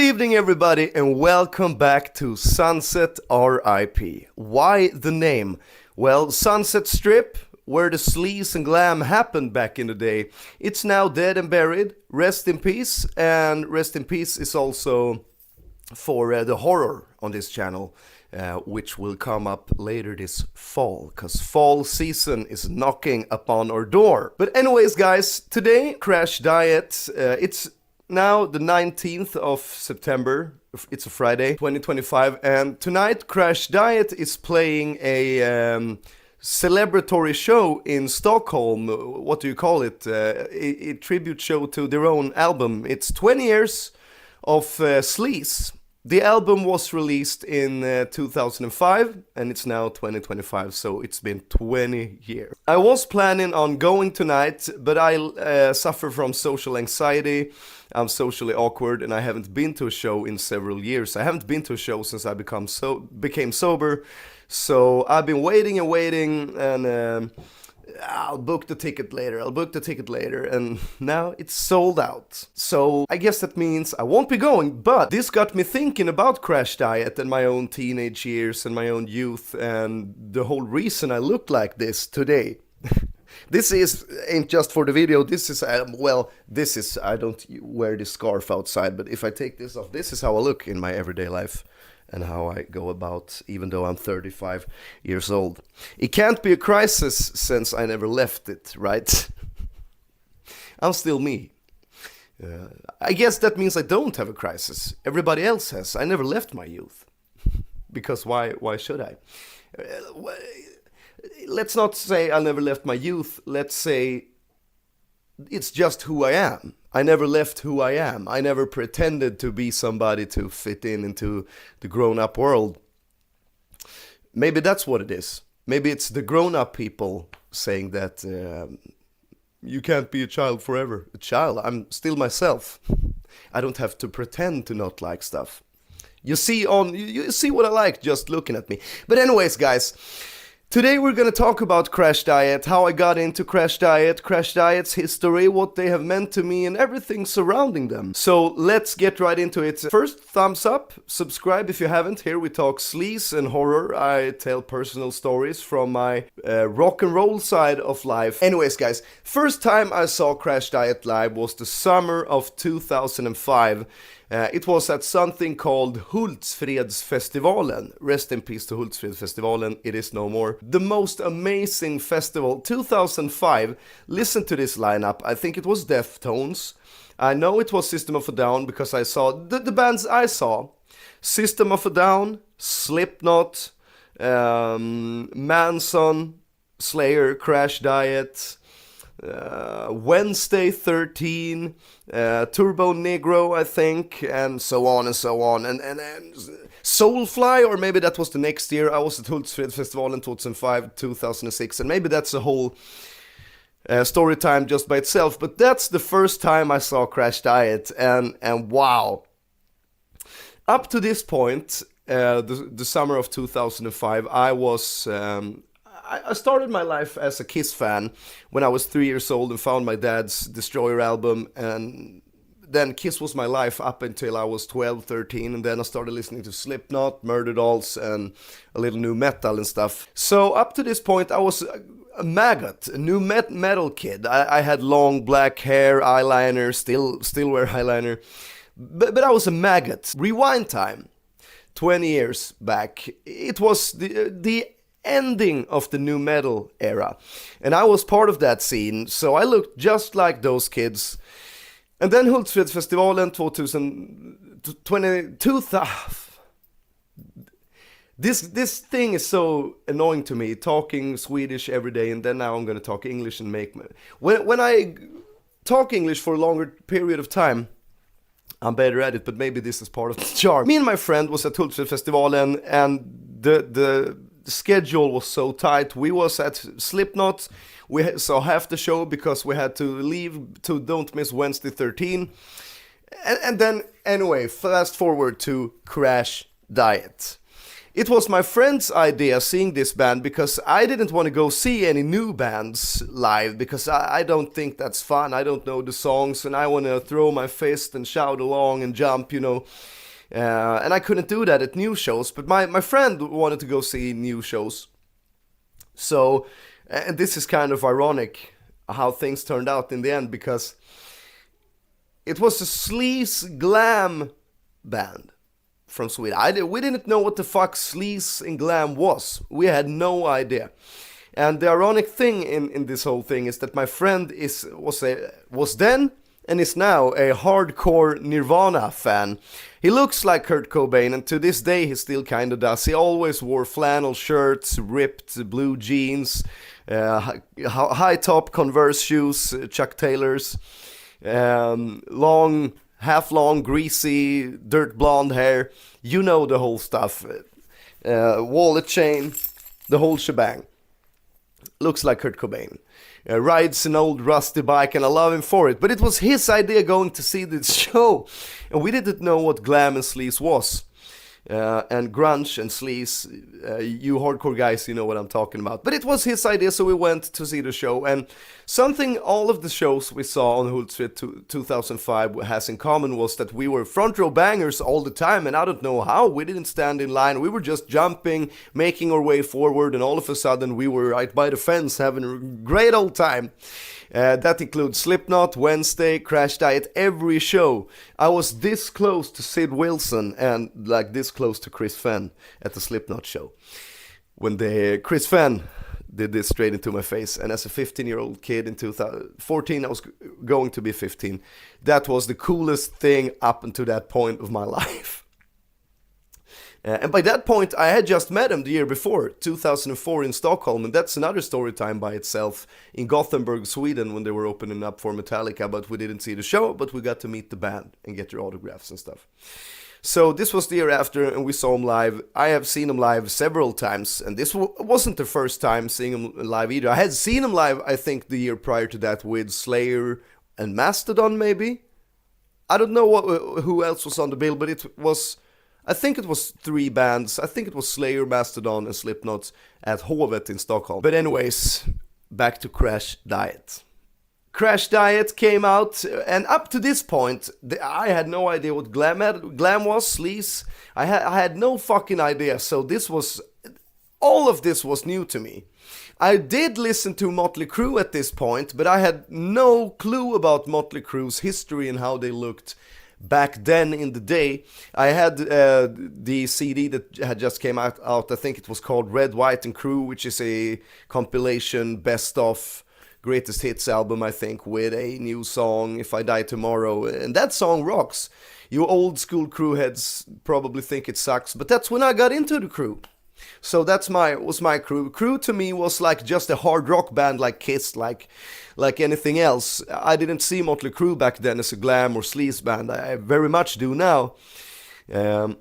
evening, everybody, and welcome back to Sunset RIP. Why the name? Well, Sunset Strip, where the sleaze and glam happened back in the day, it's now dead and buried. Rest in peace, and rest in peace is also for the horror on this channel, which will come up later this fall, because fall season is knocking upon our door. But anyways, guys, today, Crashdïet, it's now the 19th of September, it's a Friday, 2025, and tonight Crashdïet is playing a celebratory show in Stockholm. What do you call it? A tribute show to their own album. It's 20 years of Sleaze. The album was released in 2005 and it's now 2025, so it's been 20 years. I was planning on going tonight, but I suffer from social anxiety. I'm socially awkward and I haven't been to a show in several years. I haven't been to a show since I became sober, so I've been waiting and I'll book the ticket later, and now it's sold out. So I guess that means I won't be going, but this got me thinking about Crashdïet and my own teenage years and my own youth and the whole reason I look like this today. This ain't just for the video, this is, I don't wear this scarf outside, but if I take this off, this is how I look in my everyday life. And how I go about, even though I'm 35 years old. It can't be a crisis since I never left it, right? I'm still me. I guess that means I don't have a crisis. Everybody else has. I never left my youth. Because why should I? Let's not say I never left my youth. Let's say it's just who I am. I never left who I am. I never pretended to be somebody to fit into the grown-up world. Maybe that's what it is. Maybe it's the grown-up people saying that you can't be a child forever. A child, I'm still myself. I don't have to pretend to not like stuff. You see what I like just looking at me. But anyways, guys, today we're gonna talk about Crashdïet, how I got into Crashdïet's history, what they have meant to me, and everything surrounding them. So let's get right into it. First, thumbs up, subscribe if you haven't. Here we talk sleaze and horror. I tell personal stories from my rock and roll side of life. Anyways, guys, first time I saw Crashdïet live was the summer of 2005. It was at something called Hultsfredsfestivalen. Rest in peace to Hultsfredsfestivalen, it is no more. The most amazing festival, 2005. Listen to this lineup, I think it was Deftones. I know it was System of a Down because I saw, the bands I saw. System of a Down, Slipknot, Manson, Slayer, Crashdïet, Wednesday 13, Turbo Negro, I think, and so on and so on, and Soulfly, or maybe that was the next year. I was at Hultsfredsfestivalen in 2005, 2006, and maybe that's a whole story time just by itself, but that's the first time I saw Crashdïet, and wow. Up to this point, the summer of 2005, I started my life as a Kiss fan when I was 3 years old and found my dad's Destroyer album, and then Kiss was my life up until I was 12, 13, and then I started listening to Slipknot, Murder Dolls, and a little new metal and stuff. So up to this point I was a maggot, a new metal kid. I had long black hair, eyeliner, still wear eyeliner, but I was a maggot. Rewind time, 20 years back, it was the ending of the new metal era, and I was part of that scene, so I looked just like those kids. And then Hultsfredsfestivalen 2000. This thing is so annoying to me, talking Swedish every day, and then now I'm gonna talk English and when I talk English for a longer period of time, I'm better at it, but maybe this is part of the charm. Me and my friend was at Hultsfredsfestivalen, and the schedule was so tight. We was at Slipknot, we saw half the show because we had to leave to Don't Miss Wednesday 13, and then anyway, fast forward to Crashdïet. it was my friend's idea seeing this band, because I didn't want to go see any new bands live, because I don't think that's fun. I don't know the songs, and I want to throw my fist and shout along and jump, and I couldn't do that at new shows. But my friend wanted to go see new shows. So, and this is kind of ironic how things turned out in the end, because it was a sleaze glam band from Sweden. We didn't know what the fuck sleaze and glam was. We had no idea. And the ironic thing in this whole thing is that my friend was then and is now a hardcore Nirvana fan. He looks like Kurt Cobain, and to this day he still kinda does. He always wore flannel shirts, ripped blue jeans, high top Converse shoes, Chuck Taylors, half-long, greasy, dirt blonde hair. You know the whole stuff. Wallet chain, the whole shebang. Looks like Kurt Cobain. Rides an old rusty bike, and I love him for it. But it was his idea going to see this show. And we didn't know what glam and sleaze was. And grunge and sleaze, you hardcore guys, you know what I'm talking about. But it was his idea, so we went to see the show. And something all of the shows we saw on Hultsfred 2005 has in common was that we were front row bangers all the time. And I don't know how, we didn't stand in line. We were just jumping, making our way forward. And all of a sudden we were right by the fence having a great old time. That includes Slipknot, Wednesday, Crashdïet, every show. I was this close to Sid Wilson and like this close to Chris Fenn at the Slipknot show. When Chris Fenn did this straight into my face, and as a 15-year-old kid in 2014, I was going to be 15. That was the coolest thing up until that point of my life. And by that point, I had just met him the year before, 2004 in Stockholm, and that's another story time by itself, in Gothenburg, Sweden, when they were opening up for Metallica, but we didn't see the show, but we got to meet the band and get their autographs and stuff. So this was the year after, and we saw him live. I have seen him live several times, and this wasn't the first time seeing him live either. I had seen him live, I think, the year prior to that with Slayer and Mastodon, maybe? I don't know who else was on the bill, but I think it was 3 bands. I think it was Slayer, Mastodon, and Slipknot at Hovet in Stockholm. But anyways, back to Crashdïet. Crashdïet came out, and up to this point, I had no idea what glam was, sleaze. I had no fucking idea, so all of this was new to me. I did listen to Motley Crue at this point, but I had no clue about Motley Crue's history and how they looked back then in the day. I had the CD that had just came out. I think it was called Red, White and Crew, which is a compilation best of greatest hits album, I think, with a new song, If I Die Tomorrow, and that song rocks. You old school Crew heads probably think it sucks, but that's when I got into the Crew. So was my Crew. Crew to me was like just a hard rock band, like Kiss, like anything else. I didn't see Motley Crue back then as a glam or sleaze band. I very much do now, and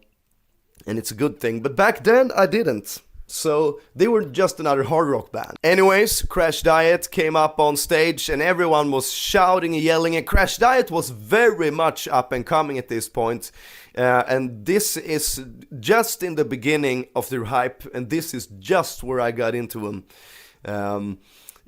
it's a good thing. But back then I didn't. So they were just another hard rock band. Anyways, Crashdïet came up on stage and everyone was shouting and yelling, and Crashdïet was very much up and coming at this point. And this is just in the beginning of their hype, and this is just where I got into them.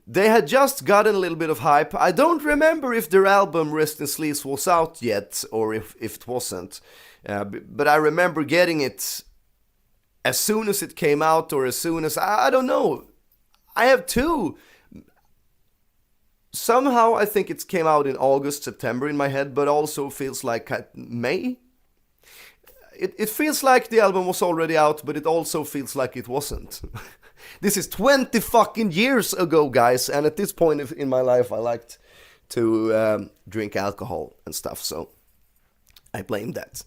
They had just gotten a little bit of hype. I don't remember if their album Rest in Sleaze was out yet or if it wasn't. But I remember getting it as soon as it came out, or as soon as, I don't know. I have 2. Somehow I think it came out in August, September in my head, but also feels like May. It feels like the album was already out, but it also feels like it wasn't. This is 20 fucking years ago, guys, and at this point in my life I liked to drink alcohol and stuff, so I blame that.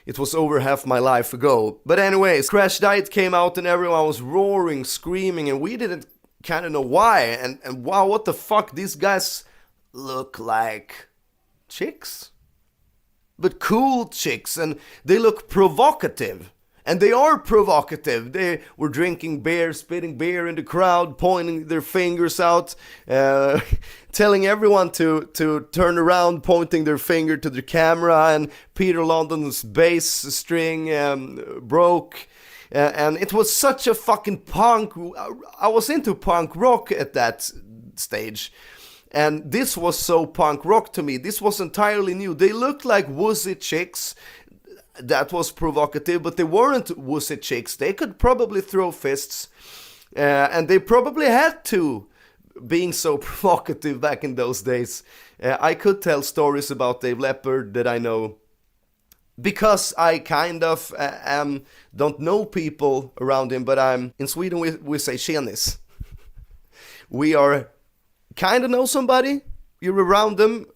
It was over half my life ago. But anyways, Crashdïet came out and everyone was roaring, screaming, and we didn't kind of know why. And wow, what the fuck, these guys look like chicks? But cool chicks, and they look provocative. And they are provocative. They were drinking beer, spitting beer in the crowd, pointing their fingers out, telling everyone to turn around, pointing their finger to the camera, and Peter London's bass string broke. And it was such a fucking punk. I was into punk rock at that stage. And this was so punk rock to me. This was entirely new. They looked like wussy chicks. That was provocative, but they weren't wussy chicks. They could probably throw fists. And they probably had to, being so provocative back in those days. I could tell stories about Dave Lepard that I know. Because I kind of don't know people around him, but in Sweden we say tjenis. We are kind of know somebody, you're around them,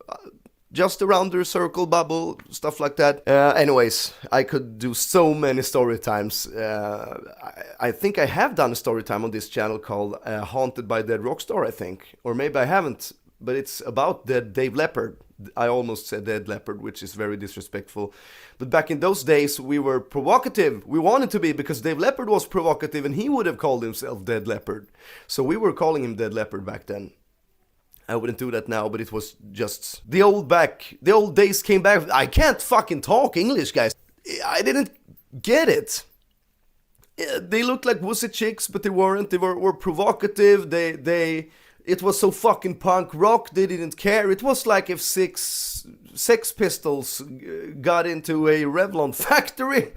just around their circle, bubble, stuff like that. Anyways, I could do so many story times. I think I have done a story time on this channel called Haunted by Dead Rockstar, I think. Or maybe I haven't, but it's about dead Dave Lepard. I almost said Dead Leopard, which is very disrespectful. But back in those days, we were provocative. We wanted to be, because Dave Lepard was provocative and he would have called himself Dead Leopard. So we were calling him Dead Leopard back then. I wouldn't do that now, but it was just the old days came back. I can't fucking talk English, guys. I didn't get it. They looked like wussy chicks, but they weren't. They were provocative. It was so fucking punk rock, they didn't care. It was like if Sex Pistols got into a Revlon factory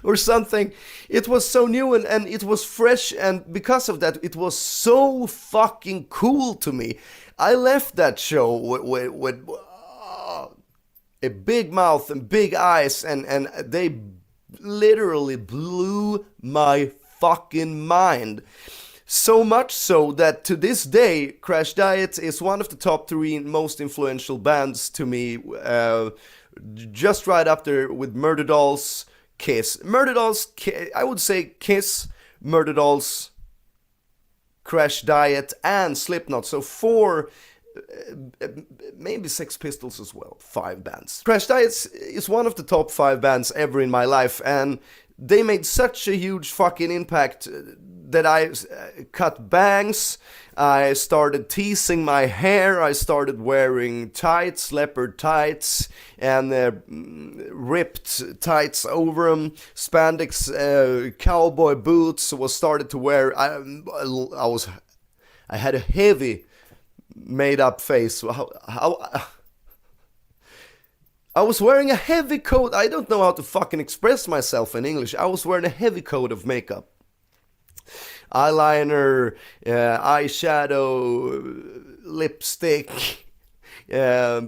or something. It was so new and it was fresh, and because of that, it was so fucking cool to me. I left that show with a big mouth and big eyes, and they literally blew my fucking mind. So much so that to this day, Crashdïet is one of the top 3 most influential bands to me. Just right up there with Murderdolls, Kiss. I would say Kiss, Murderdolls, Crashdïet, and Slipknot. So 4, maybe Sex Pistols as well. 5 bands. Crashdïet is one of the top 5 bands ever in my life, and they made such a huge fucking impact that I cut bangs, I started teasing my hair, I started wearing tights, leopard tights, and ripped tights over them, spandex cowboy boots, was started to wear. I had a heavy made up face. I was wearing a heavy coat. I don't know how to fucking express myself in English. I was wearing a heavy coat of makeup. Eyeliner, eyeshadow, lipstick,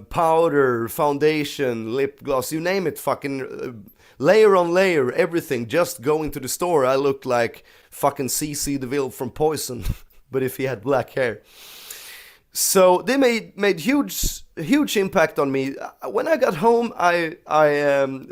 powder, foundation, lip gloss, you name it, fucking layer on layer, everything, just going to the store. I looked like fucking CC DeVille from Poison, but if he had black hair. So they made huge impact on me. When I got home, I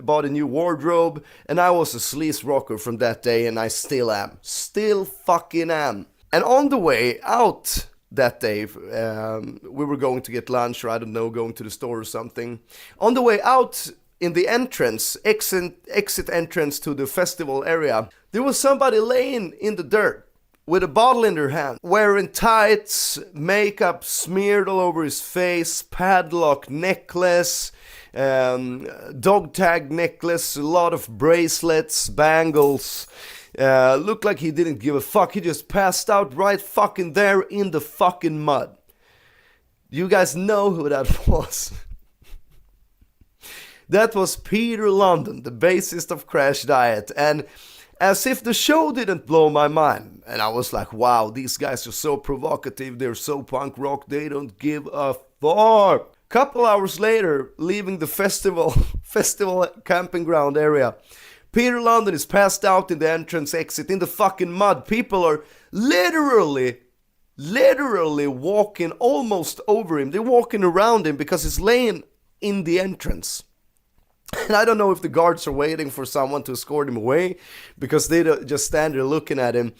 bought a new wardrobe, and I was a sleaze rocker from that day, and I still am. Still fucking am. And on the way out that day, we were going to get lunch, or I don't know, going to the store or something. On the way out, in the entrance, exit entrance to the festival area, there was somebody laying in the dirt with a bottle in their hand, wearing tights, makeup smeared all over his face, padlock necklace, dog tag necklace, a lot of bracelets, bangles. Looked like he didn't give a fuck. He just passed out right fucking there in the fucking mud. You guys know who that was. That was Peter London, the bassist of Crashdïet, and as if the show didn't blow my mind, and I was like, wow, these guys are so provocative, they're so punk rock, they don't give a fuck. Couple hours later, leaving the festival camping ground area, Peter London is passed out in the entrance exit in the fucking mud. People are literally walking almost over him. They're walking around him because he's laying in the entrance. And I don't know if the guards are waiting for someone to escort him away, because they just stand there looking at him,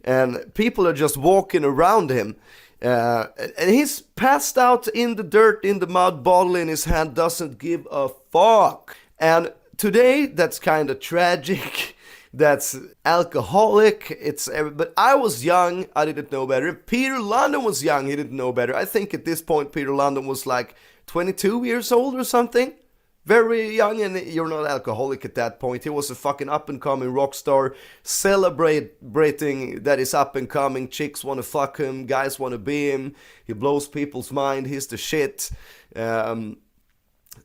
and people are just walking around him. And he's passed out in the dirt, in the mud, bottle in his hand, doesn't give a fuck. And today, that's kind of tragic. That's alcoholic. But I was young, I didn't know better. Peter London was young, he didn't know better. I think at this point Peter London was like 22 years old or something. very young, and you're not alcoholic at that point. He was a fucking up-and-coming rock star, celebrating that he's up-and-coming. Chicks want to fuck him, guys want to be him. He blows people's mind, he's the shit. And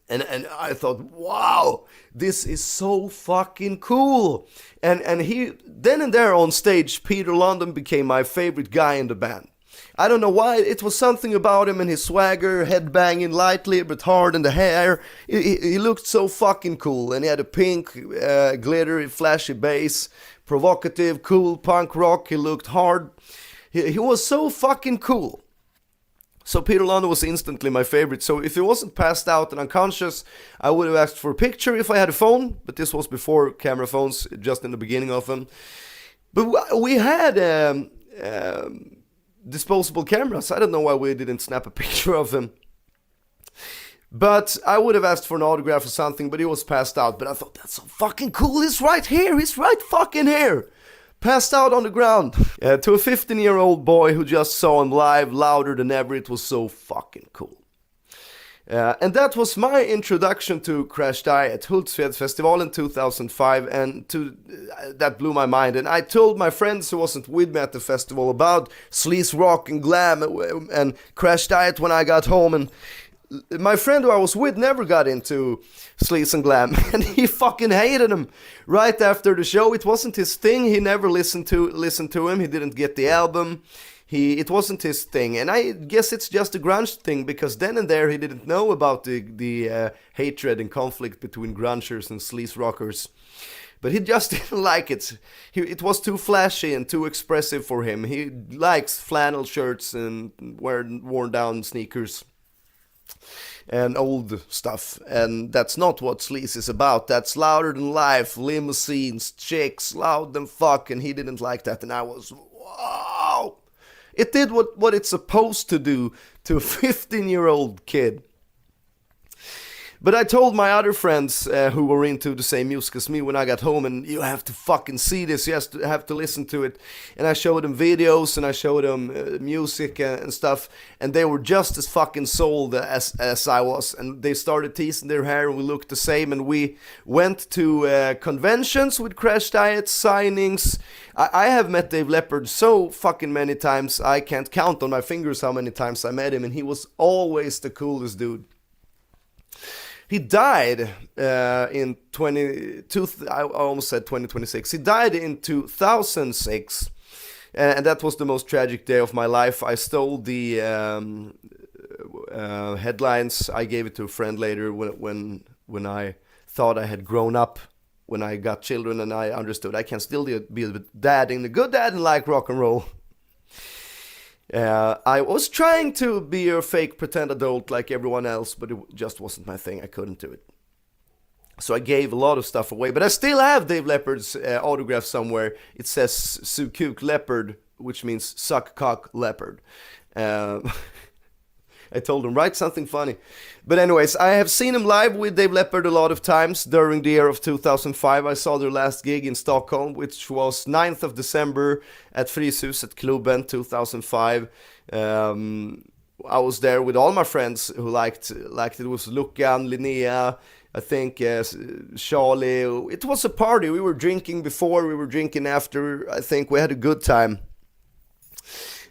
I thought, wow, this is so fucking cool. And he, then and there on stage, Peter London became my favorite guy in the band. I don't know why, it was something about him and his swagger, headbanging lightly but hard in the hair. He looked so fucking cool, and he had a pink, glittery, flashy bass, provocative, cool punk rock. He looked hard. He was so fucking cool. So Peter London was instantly my favorite. So if he wasn't passed out and unconscious, I would have asked for a picture if I had a phone, but this was before camera phones, just in the beginning of them. But we had disposable cameras. I don't know why we didn't snap a picture of him. But I would have asked for an autograph or something, but he was passed out. But I thought, that's so fucking cool. He's right here. He's right fucking here. Passed out on the ground. To a 15-year-old boy who just saw him live, louder than ever. It was so fucking cool. And that was my introduction to Crashdïet, Hultsfred Festival in 2005, and that blew my mind. And I told my friends who wasn't with me at the festival about sleaze rock and glam and Crashdïet when I got home. And my friend who I was with never got into sleaze and glam, and he fucking hated him right after the show. It wasn't his thing. He never listened to him. He didn't get the album. It wasn't his thing, and I guess it's just a grunge thing, because then and there he didn't know about the hatred and conflict between grungers and sleaze rockers. But he just didn't like it. It was too flashy and too expressive for him. He likes flannel shirts and worn down sneakers and old stuff, and that's not what sleaze is about. That's louder than life, limousines, chicks, loud than fuck, and he didn't like that, and I was, wow! It did what it's supposed to do to a 15-year-old kid. But I told my other friends who were into the same music as me when I got home, and you have to fucking see this, you have to listen to it. And I showed them videos, and I showed them music and stuff, and they were just as fucking sold as I was. And they started teasing their hair, and we looked the same, and we went to conventions with Crashdïet, signings. I have met Dave Lepard so fucking many times, I can't count on my fingers how many times I met him, and he was always the coolest dude. He died in I almost said 2026. He died in 2006, and that was the most tragic day of my life. I stole the headlines. I gave it to a friend later when I thought I had grown up, when I got children, and I understood I can still be a dad, and a good dad, and like rock and roll. I was trying to be a fake pretend adult like everyone else, but it just wasn't my thing. I couldn't do it. So I gave a lot of stuff away, but I still have Dave Lepard's autograph somewhere. It says Sukuk Leopard, which means suck cock leopard. I told him, write something funny. But anyways, I have seen him live with Dave Lepard a lot of times during the year of 2005. I saw their last gig in Stockholm, which was 9th of December at Fryshuset Klubben 2005. I was there with all my friends who liked it. It was Lucan, Linnea, I think Charlie. It was a party. We were drinking before, we were drinking after. I think we had a good time.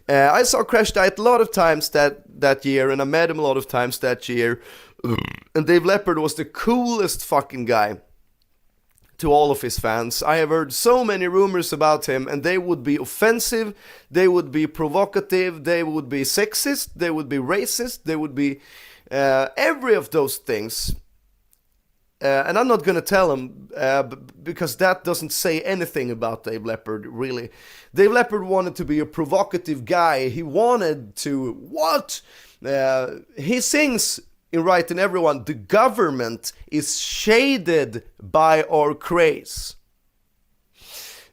I saw Crashdïet a lot of times that year, and I met him a lot of times that year. And Dave Lepard was the coolest fucking guy to all of his fans. I have heard so many rumors about him, and they would be offensive, they would be provocative, they would be sexist, they would be racist, they would be every of those things. And I'm not gonna tell him because that doesn't say anything about Dave Lepard, really. Dave Lepard wanted to be a provocative guy. He wanted to, he sings in Riot and Everyone, the government is shaded by our craze.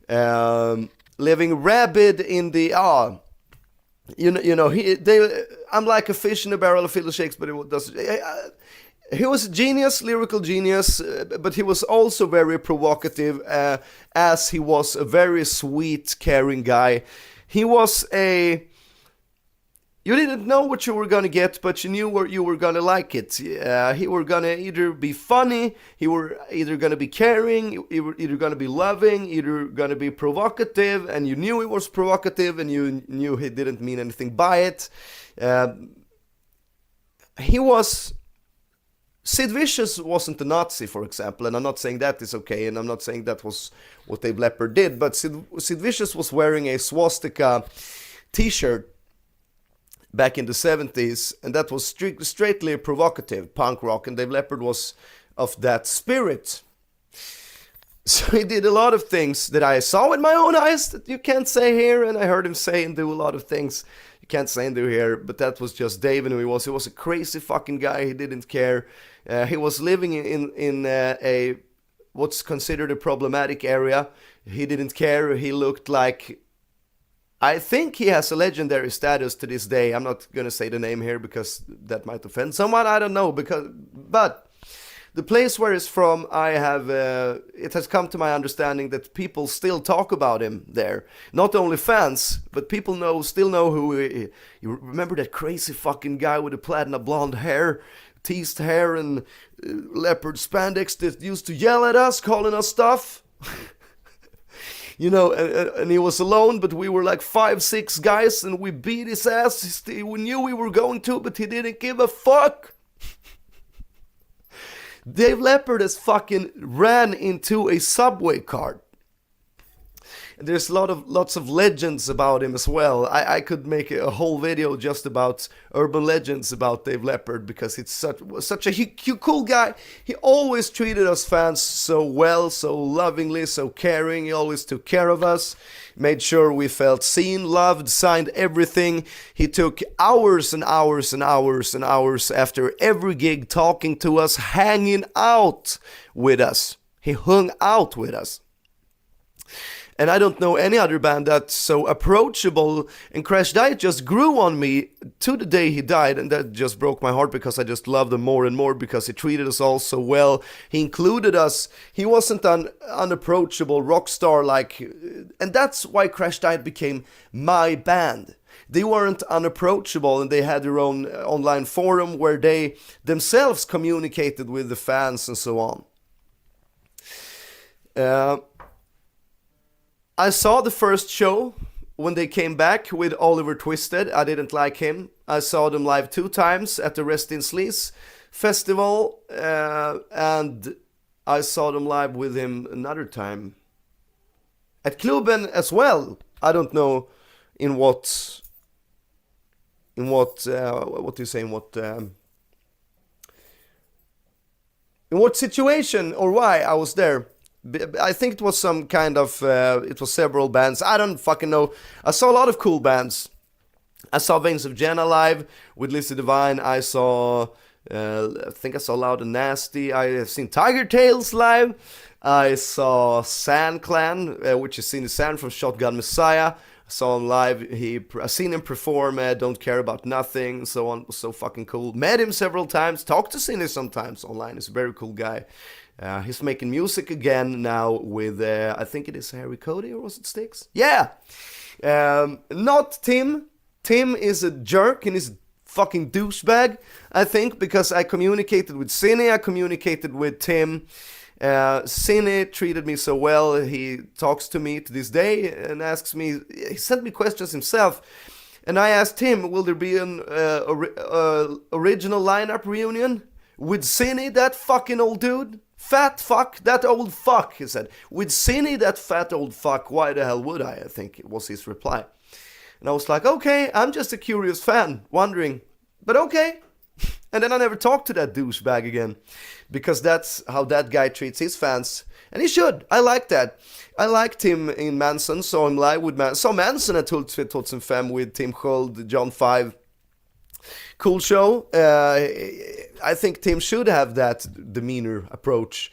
Living rabid in the, I'm like a fish in a barrel of fiddle shakes, but it does. He was a genius, lyrical genius, but he was also very provocative, as he was a very sweet, caring guy. He was You didn't know what you were gonna get, but you knew where you were gonna like it. He were gonna either be funny, he were either gonna be caring, he were either gonna be loving, either gonna be provocative, and you knew he was provocative, and you knew he didn't mean anything by it. He was... Sid Vicious wasn't a Nazi, for example, and I'm not saying that is okay, and I'm not saying that was what Dave Lepard did, but Sid Vicious was wearing a swastika t-shirt back in the 70s, and that was straightly provocative punk rock, and Dave Lepard was of that spirit. So he did a lot of things that I saw with my own eyes that you can't say here, and I heard him say and do a lot of things you can't say and do here, but that was just Dave and who he was. He was a crazy fucking guy, he didn't care. He was living in a what's considered a problematic area. He didn't care, he looked like... I think he has a legendary status to this day. I'm not gonna say the name here because that might offend someone. I don't know, but the place where he's from, it has come to my understanding that people still talk about him there. Not only fans, but people still know who he. You remember that crazy fucking guy with the platinum blonde hair, teased hair, and leopard spandex that used to yell at us, calling us stuff? You know, and he was alone, but we were like 5-6 guys, and we beat his ass. We knew we were going to, but he didn't give a fuck. Dave Lepard has fucking ran into a subway car. There's lots of legends about him as well. I could make a whole video just about urban legends about Dave Lepard, because it's such a cool guy. He always treated us fans so well, so lovingly, so caring. He always took care of us, made sure we felt seen, loved, signed everything. He took hours and hours and hours and hours after every gig talking to us, hanging out with us. He hung out with us. And I don't know any other band that's so approachable. And Crashdïet just grew on me to the day he died. And that just broke my heart, because I just loved him more and more, because he treated us all so well. He included us. He wasn't an unapproachable rock star like... And that's why Crashdïet became my band. They weren't unapproachable, and they had their own online forum where they themselves communicated with the fans and so on. I saw the first show when they came back with Oliver Twisted. I didn't like him. I saw them live 2 times at the Swedish Sleaze festival, and I saw them live with him another time at Klubben as well. I don't know in what do you say, in what situation or why I was there. I think it was some kind of, it was several bands. I don't fucking know. I saw a lot of cool bands. I saw Veins of Jenna live with Lizzie Divine. I saw, I think I saw Loud and Nasty. I have seen Tiger Tails live. I saw San Clan, which is Cindy San from Shotgun Messiah. I saw him live. I seen him perform Don't Care About Nothing and so on. It was so fucking cool. Met him several times. Talked to Cindy sometimes online. He's a very cool guy. He's making music again now with, I think it is Harry Cody, or was it Styx? Yeah! Not Tim. Tim is a jerk and is fucking douchebag, I think, because I communicated with Cine, I communicated with Tim. Cine treated me so well. He talks to me to this day and asks me, he sent me questions himself. And I asked him, will there be an original lineup reunion with Cine, that fucking old dude? Fat fuck, that old fuck, he said. With Cine, that fat old fuck, why the hell would I think was his reply. And I was like, okay, I'm just a curious fan, wondering, but okay. And then I never talked to that douchebag again, because that's how that guy treats his fans. And he should, I like that. I liked him in Manson, saw him live with Manson. Saw Manson at Tots and Fem with Tim Sköld, John 5. Cool show. I think Tim should have that demeanor approach.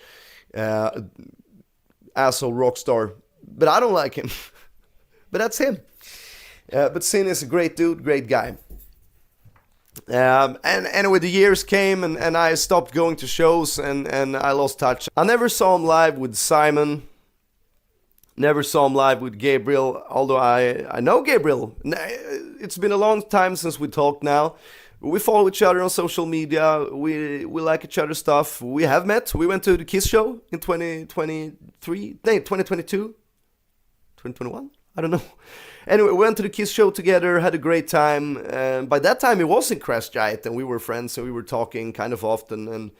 Asshole rock star. But I don't like him. But that's him. But Sin is a great dude, great guy. And anyway, the years came and I stopped going to shows and I lost touch. I never saw him live with Simon. Never saw him live with Gabriel, although I know Gabriel. It's been a long time since we talked now. We follow each other on social media. We like each other's stuff. We have met. We went to the Kiss show in 2022? 2021? I don't know. Anyway, we went to the Kiss show together, had a great time. By that time, it was in Crashdïet, and we were friends, and we were talking kind of often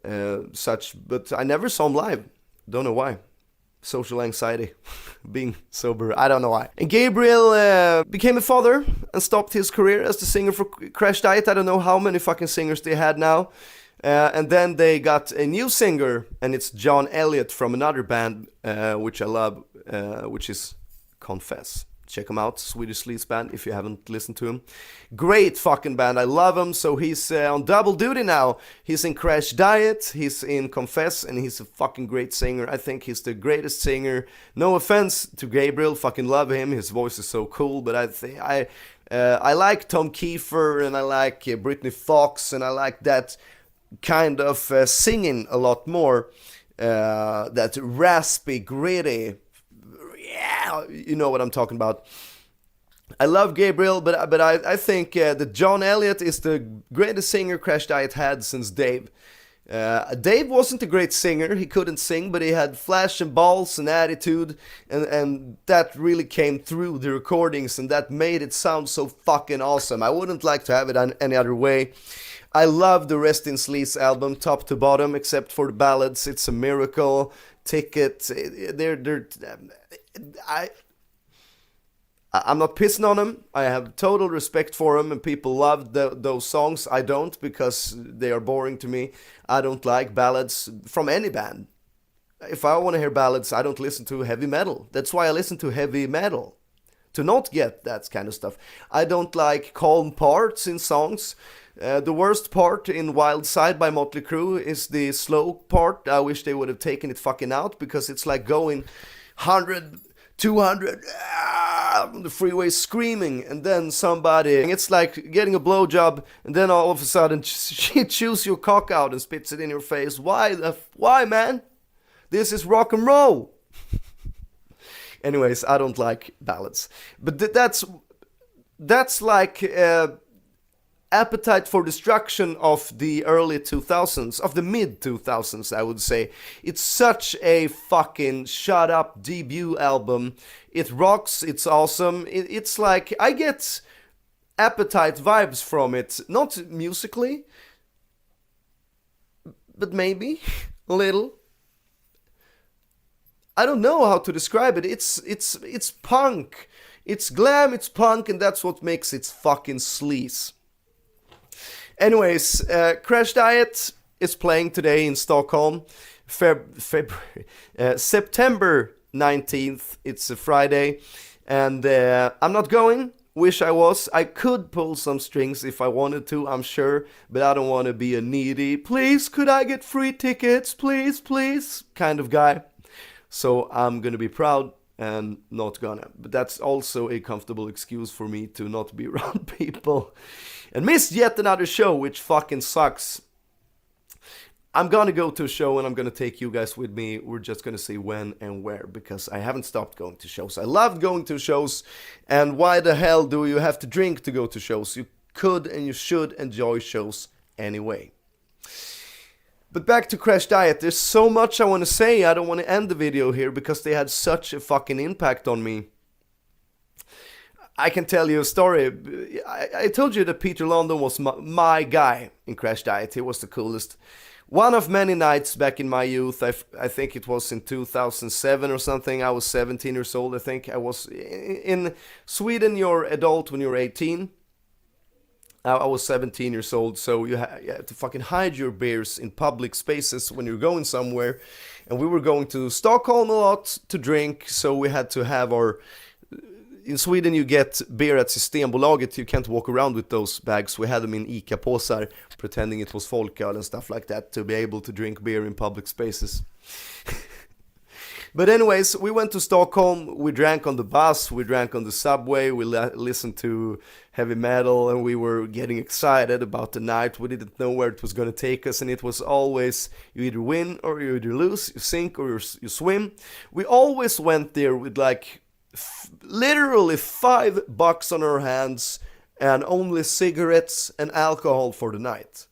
and such. But I never saw him live. Don't know why. Social anxiety, being sober, I don't know why. And Gabriel became a father and stopped his career as the singer for Crashdïet. I don't know how many fucking singers they had now. And then they got a new singer, and it's John Elliott from another band, which I love, which is Confess. Check him out, Swedish Sleaze band, if you haven't listened to him. Great fucking band, I love him. So he's on double duty now. He's in Crashdïet, he's in Confess, and he's a fucking great singer. I think he's the greatest singer. No offense to Gabriel, fucking love him. His voice is so cool, but I like Tom Kiefer, and I like Britney Fox, and I like that kind of singing a lot more. That raspy, gritty. Yeah, you know what I'm talking about. I love Gabriel, but I think that John Elliott is the greatest singer Crashdïet had since Dave. Dave wasn't a great singer, he couldn't sing, but he had flash and balls and attitude, and that really came through the recordings, and that made it sound so fucking awesome. I wouldn't like to have it any other way. I love the Rest in Sleaze album, top to bottom, except for the ballads. It's a miracle. Ticket, I'm not pissing on him. I have total respect for him, and people love those songs. I don't, because they are boring to me. I don't like ballads from any band. If I want to hear ballads, I don't listen to heavy metal. That's why I listen to heavy metal, to not get that kind of stuff. I don't like calm parts in songs. The worst part in Wild Side by Motley Crue is the slow part. I wish they would have taken it fucking out, because it's like going 100, 200 on the freeway screaming, and then somebody, it's like getting a blowjob, and then all of a sudden she chews your cock out and spits it in your face. Why, man? This is rock and roll. Anyways, I don't like ballads. But that's like... Appetite for Destruction of the early 2000s, of the mid 2000s, I would say. It's such a fucking shut up debut album. It rocks, it's awesome. It's like, I get Appetite vibes from it, not musically, but maybe a little. I don't know how to describe it. It's punk. It's glam, it's punk, and that's what makes it fucking sleaze. Anyways, Crashdïet is playing today in Stockholm, September 19th, it's a Friday, and I'm not going, wish I was. I could pull some strings if I wanted to, I'm sure, but I don't want to be a needy, please, could I get free tickets, please, kind of guy. So I'm gonna be proud and not gonna, but that's also a comfortable excuse for me to not be around people. And missed yet another show, which fucking sucks. I'm gonna go to a show, and I'm gonna take you guys with me. We're just gonna say when and where, because I haven't stopped going to shows. I loved going to shows, and why the hell do you have to drink to go to shows? You could and you should enjoy shows anyway. But back to Crashdïet, there's so much I want to say. I don't want to end the video here, because they had such a fucking impact on me. I can tell you a story. I told you that Peter London was my guy in Crashdïet. He was the coolest. One of many nights back in my youth, I think it was in 2007 or something. I was 17 years old, I think. I was in Sweden, you're adult when you're 18. I was 17 years old, so you had to fucking hide your beers in public spaces when you're going somewhere. And we were going to Stockholm a lot to drink, so we had to have our... In Sweden you get beer at Systembolaget, you can't walk around with those bags. We had them in ICA-påsar, pretending it was folköl and stuff like that, to be able to drink beer in public spaces. But anyways, we went to Stockholm, we drank on the bus, we drank on the subway, we listened to heavy metal, and we were getting excited about the night. We didn't know where it was going to take us, and it was always you either win or you either lose, you sink or you swim. We always went there with like literally $5 on our hands and only cigarettes and alcohol for the night.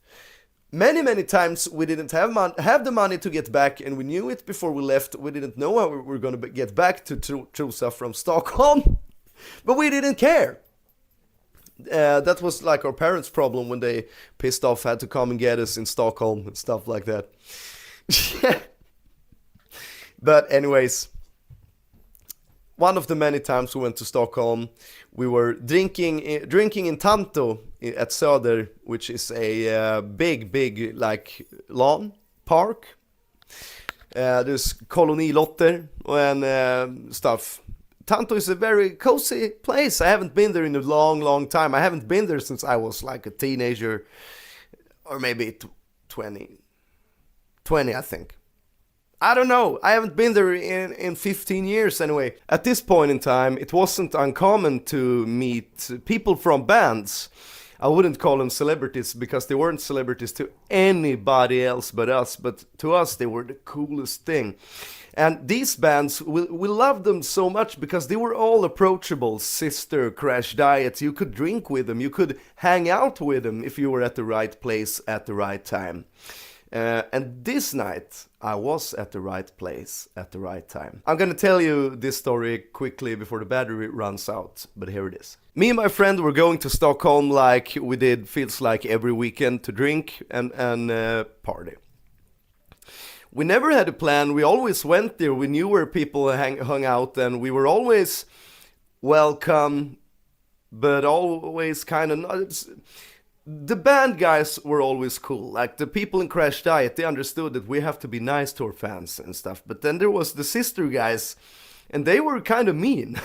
Many times we didn't have the money to get back, and we knew it before we left. We didn't know how we were going to get back to Trosa from Stockholm, but we didn't care. That was like our parents' problem when they pissed off had to come and get us in Stockholm and stuff like that. But anyways, one of the many times we went to Stockholm, we were drinking in Tanto at Söder, which is a big like lawn park. There's kolonilotter and stuff. Tanto is a very cozy place. I haven't been there in a long time. I haven't been there since I was like a teenager, or maybe 20, I think. I don't know. I haven't been there in 15 years anyway. At this point in time, it wasn't uncommon to meet people from bands. I wouldn't call them celebrities because they weren't celebrities to anybody else but us. But to us, they were the coolest thing. And these bands, we loved them so much because they were all approachable. Sister, Crashdïet, you could drink with them. You could hang out with them if you were at the right place at the right time. And this night, I was at the right place at the right time. I'm gonna tell you this story quickly before the battery runs out, but here it is. Me and my friend were going to Stockholm like we did, feels like every weekend, to drink and party. We never had a plan, we always went there, we knew where people hung out, and we were always welcome, but always kind of not... The band guys were always cool. Like the people in Crashdïet, they understood that we have to be nice to our fans and stuff. But then there was the sister guys, and they were kind of mean.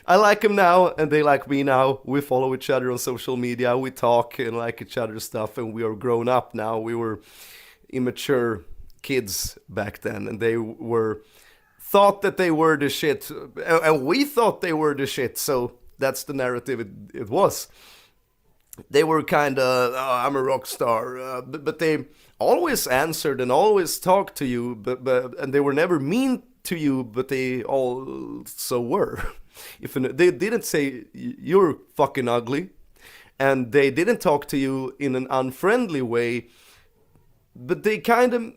I like them now, and they like me now. We follow each other on social media, we talk and like each other's stuff, and we are grown up now. We were immature kids back then, and they thought that they were the shit, and we thought they were the shit. So that's the narrative it was. They were kind of, oh, I'm a rock star, but they always answered and always talked to you, and they were never mean to you, but they also were. They didn't say, you're fucking ugly, and they didn't talk to you in an unfriendly way, but they kind of,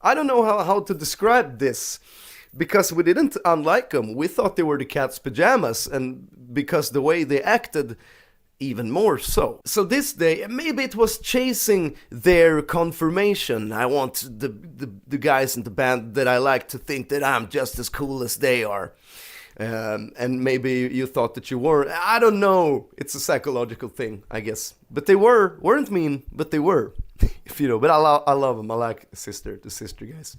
I don't know how to describe this, because we didn't unlike them. We thought they were the cat's pajamas, and because the way they acted, even more so. So this day, maybe it was chasing their confirmation. I want the guys in the band that I like to think that I'm just as cool as they are. And maybe you thought that you were. I don't know. It's a psychological thing, I guess. But they weren't mean, but they were. If you know. But I love them. I like the sister guys.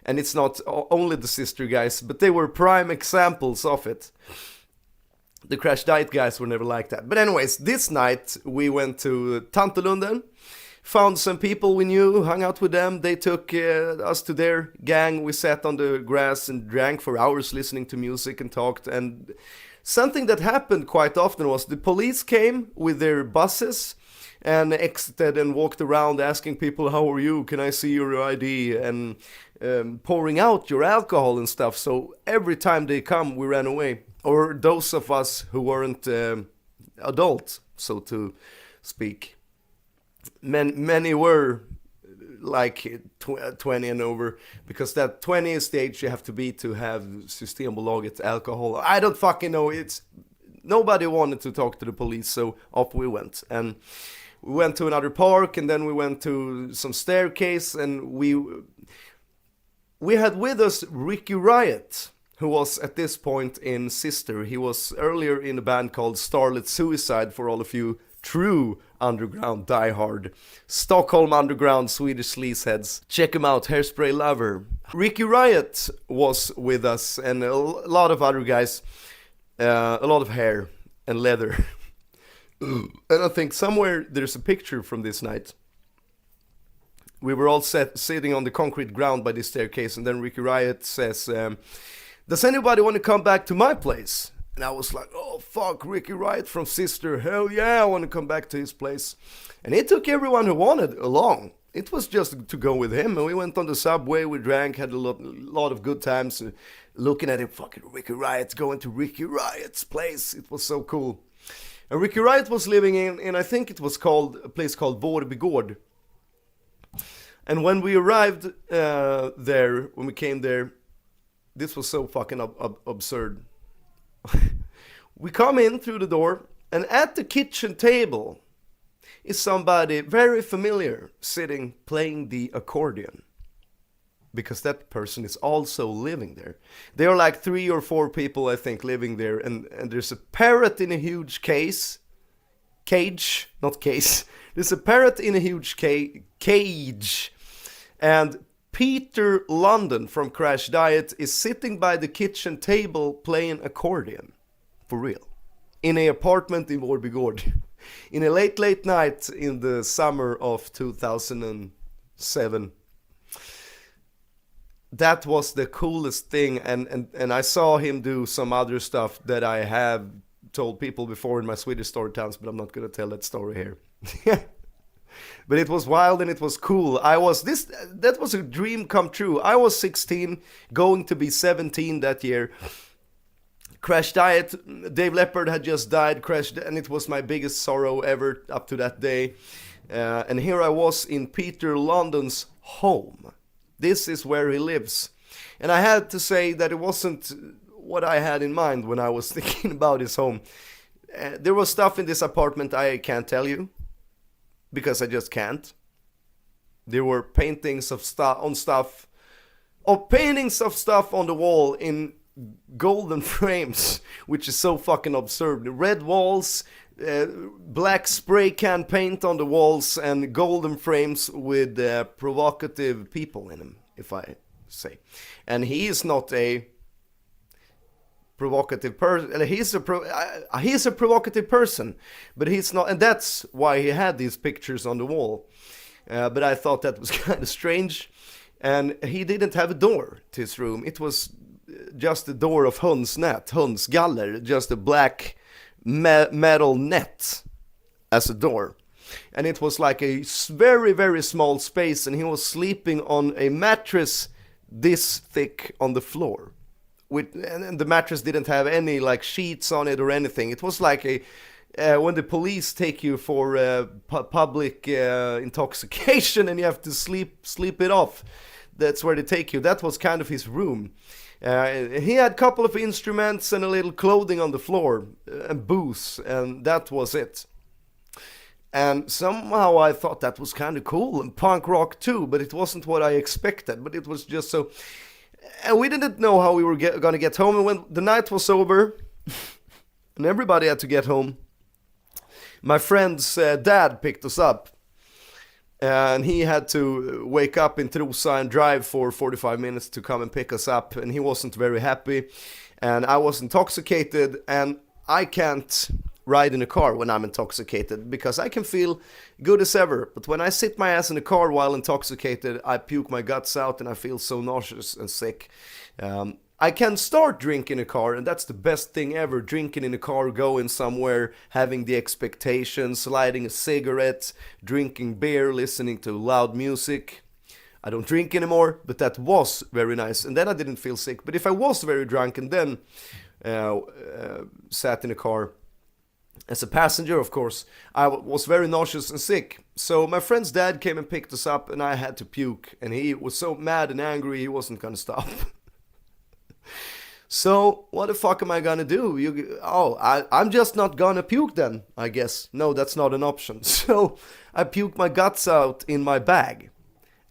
And it's not only the sister guys, but they were prime examples of it. The Crashdïet guys were never like that. But anyways, this night we went to Tantolunden, found some people we knew, hung out with them. They took us to their gang. We sat on the grass and drank for hours listening to music and talked. And something that happened quite often was the police came with their buses and exited and walked around asking people, how are you? Can I see your ID? And pouring out your alcohol and stuff. So every time they come, we ran away. Or those of us who weren't adult, so to speak. Many were like 20 and over, because that 20 is the age you have to be to have Systembolaget alcohol. I don't fucking know. Nobody wanted to talk to the police, so off we went. And we went to another park, and then we went to some staircase, and we had with us Riot, who was at this point in Sister. He was earlier in a band called Starlet Suicide, for all of you true underground diehard Stockholm underground Swedish Sleaze heads. Check him out, Hairspray Lover. Riot was with us, and a lot of other guys, a lot of hair and leather. And I think somewhere there's a picture from this night. we were all sitting on the concrete ground by the staircase, and then Ricky Riot says, does anybody want to come back to my place? And I was like, oh fuck, Ricky Riot from Sister, hell yeah, I want to come back to his place. And he took everyone who wanted along. It was just to go with him, and we went on the subway, we drank, had a lot of good times, looking at him, fucking Ricky Riot's going to Ricky Riot's place. It was so cool. And Ricky Riot was living in I think it was called, a place called Vårbygård. And when we arrived there, when we came there, this was so fucking absurd. We come in through the door, and at the kitchen table is somebody very familiar sitting playing the accordion, because that person is also living there. There are like 3 or 4 people, I think, living there, and there's a parrot in a huge cage, not case. There's a parrot in a huge cage, and Peter London from Crashdïet is sitting by the kitchen table playing accordion, for real, in an apartment in Vårbygård, in a late night in the summer of 2007. That was the coolest thing, and I saw him do some other stuff that I have told people before in my Swedish story times, but I'm not gonna tell that story here. But it was wild and it was cool. That was a dream come true. I was 16, going to be 17 that year. Crashdïet, Dave Lepard had just died, and it was my biggest sorrow ever up to that day. And here I was in Peter London's home. This is where he lives. And I had to say that it wasn't what I had in mind when I was thinking about his home. There was stuff in this apartment I can't tell you, because I just can't. There were paintings of stuff on the wall in golden frames, which is so fucking absurd. Red walls, black spray can paint on the walls, and golden frames with provocative people in them, if I say. And he is not a provocative person. He's a provocative person, but he's not, and that's why he had these pictures on the wall. But I thought that was kind of strange, and he didn't have a door to his room. It was just a door of hönsgaller, just a black metal net as a door. And it was like a very, very small space, and he was sleeping on a mattress this thick on the floor. And the mattress didn't have any like sheets on it or anything. It was like when the police take you for public intoxication and you have to sleep it off. That's where they take you. That was kind of his room. He had a couple of instruments and a little clothing on the floor and booze, and that was it. And somehow I thought that was kind of cool, and punk rock too, but it wasn't what I expected. But it was just so... And we didn't know how we were gonna get home, and when the night was over and everybody had to get home, my friend's dad picked us up, and he had to wake up in Trosa and drive for 45 minutes to come and pick us up, and he wasn't very happy, and I was intoxicated, and I can't ride in a car when I'm intoxicated, because I can feel good as ever, but when I sit my ass in a car while intoxicated, I puke my guts out and I feel so nauseous and sick. I can start drinking in a car, and that's the best thing ever, drinking in a car, going somewhere, having the expectations, lighting a cigarette, drinking beer, listening to loud music. I don't drink anymore, but that was very nice, and then I didn't feel sick. But if I was very drunk and then sat in a car, as a passenger, of course, I was very nauseous and sick. So my friend's dad came and picked us up, and I had to puke. And he was so mad and angry, he wasn't gonna stop. So what the fuck am I gonna do? I'm just not gonna puke then, I guess. No, that's not an option. So I puked my guts out in my bag.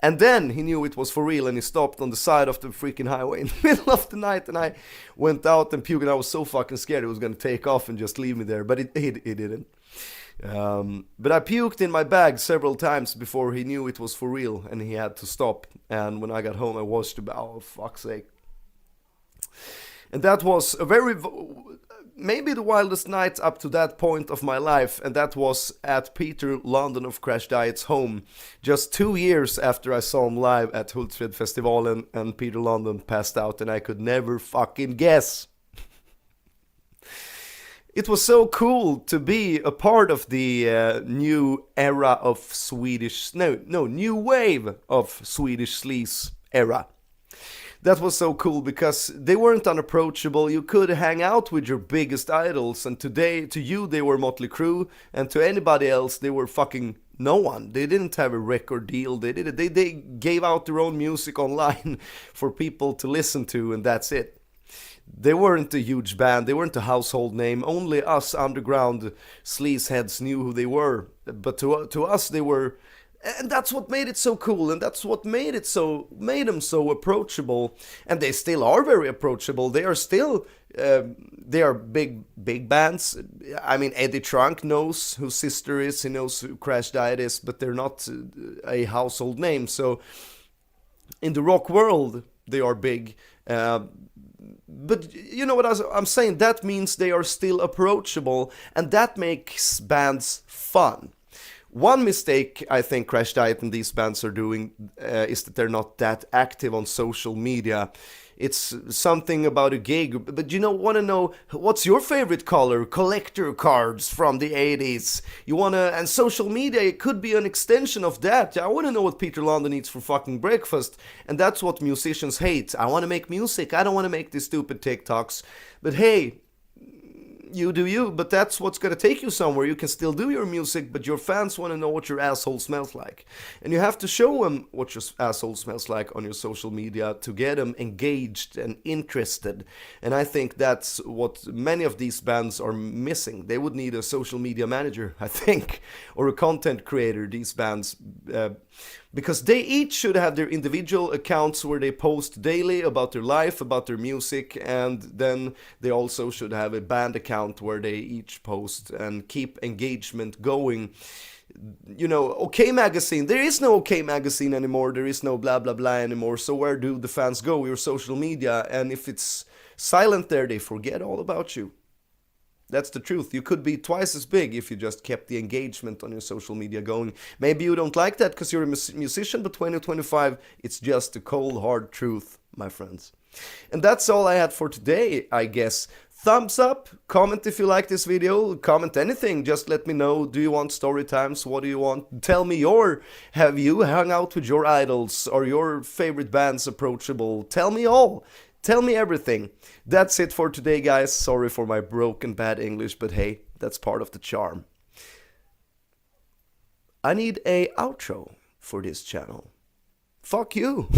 And then he knew it was for real, and he stopped on the side of the freaking highway in the middle of the night, and I went out and puked, and I was so fucking scared he was going to take off and just leave me there, but he didn't. But I puked in my bag several times before he knew it was for real, and he had to stop. And when I got home, I washed about, oh, fuck's sake. And that was a very maybe the wildest night up to that point of my life, and that was at Peter London of Crashdïet's home, just 2 years after I saw him live at Hultsfred-festivalen, and Peter London passed out, and I could never fucking guess. It was so cool to be a part of the new era of new wave of Swedish Sleaze era. That was so cool because they weren't unapproachable. You could hang out with your biggest idols, and today, to you, they were Motley Crue, and to anybody else, they were fucking no one. They didn't have a record deal. They gave out their own music online for people to listen to, and that's it. They weren't a huge band, they weren't a household name, only us underground sleaze heads knew who they were, but to us they were, and that's what made it so cool, and that's what made them so approachable, and they still are very approachable. They are still, they are big bands. I mean, Eddie Trunk knows who Sister is, he knows who Crashdïet is, but they're not a household name, so in the rock world they are big. But you know what I'm saying? That means they are still approachable, and that makes bands fun. One mistake I think Crashdïet and these bands are doing is that they're not that active on social media. It's something about a gig, but want to know what's your favorite color? Collector cards from the 80s. And social media, it could be an extension of that. I want to know what Peter London eats for fucking breakfast, and that's what musicians hate. I want to make music, I don't want to make these stupid TikToks, but hey, you do you, but that's what's gonna take you somewhere. You can still do your music, but your fans want to know what your asshole smells like. And you have to show them what your asshole smells like on your social media to get them engaged and interested. And I think that's what many of these bands are missing. They would need a social media manager, I think, or a content creator, these bands. Because they each should have their individual accounts where they post daily about their life, about their music, and then they also should have a band account where they each post and keep engagement going. OK Magazine, there is no OK Magazine anymore, there is no blah blah blah anymore, so where do the fans go? Your social media, and if it's silent there, they forget all about you. That's the truth. You could be twice as big if you just kept the engagement on your social media going. Maybe you don't like that because you're a musician, but 2025, it's just the cold, hard truth, my friends. And that's all I had for today, I guess. Thumbs up, comment if you like this video, comment anything, just let me know. Do you want story times? What do you want? Tell me have you hung out with your idols? Are your favorite bands approachable? Tell me all. Tell me everything. That's it for today, guys. Sorry for my broken bad English, but hey, that's part of the charm. I need a outro for this channel. Fuck you.